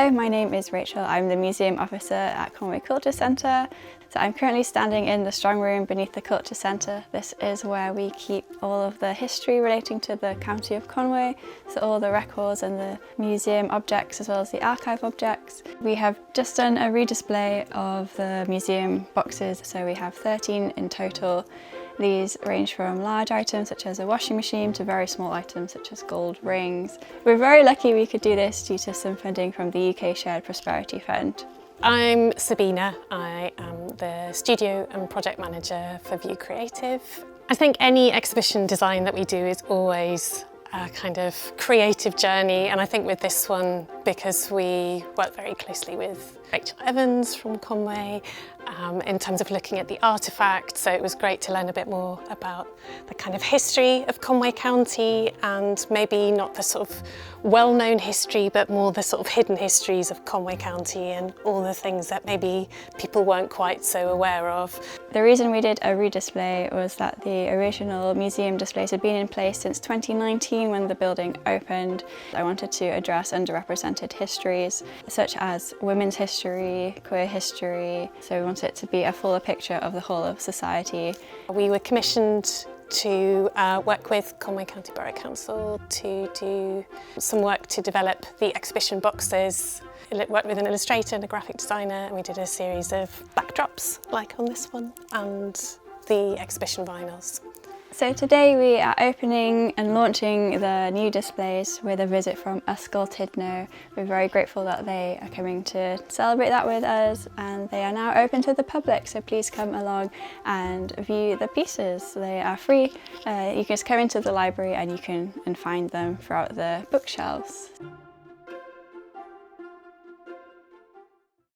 Hello, my name is Rachel. I'm the Museum Officer at Conwy Culture Centre. So I'm currently standing in the strong room beneath the Culture Centre. This is where we keep all of the history relating to the county of Conwy, so all the records and the museum objects as well as the archive objects. We have just done a redisplay of the museum boxes, so we have 13 in total. These range from large items such as a washing machine to very small items such as gold rings. We're very lucky we could do this due to some funding from the UK Shared Prosperity Fund. I'm Sabina. I am the Studio and Project Manager for View Creative. I think any exhibition design that we do is always a kind of creative journey, and I think with this one, because we work very closely with Rachel Evans from Conwy in terms of looking at the artefacts, so it was great to learn a bit more about the kind of history of Conwy County, and maybe not the sort of well-known history but more the sort of hidden histories of Conwy County and all the things that maybe people weren't quite so aware of. The reason we did a redisplay was that the original museum displays had been in place since 2019 when the building opened. I wanted to address underrepresented histories such as women's history, queer history, so we wanted it to be a fuller picture of the whole of society. We were commissioned to work with Conwy County Borough Council to do some work to develop the exhibition boxes. I worked with an illustrator and a graphic designer, and we did a series of backdrops like on this one and the exhibition vinyls. So today we are opening and launching the new displays with a visit from Ysgol Tidno. We're very grateful that they are coming to celebrate that with us, and they are now open to the public, so please come along and view the pieces. They are free. You can just come into the library and you can find them throughout the bookshelves.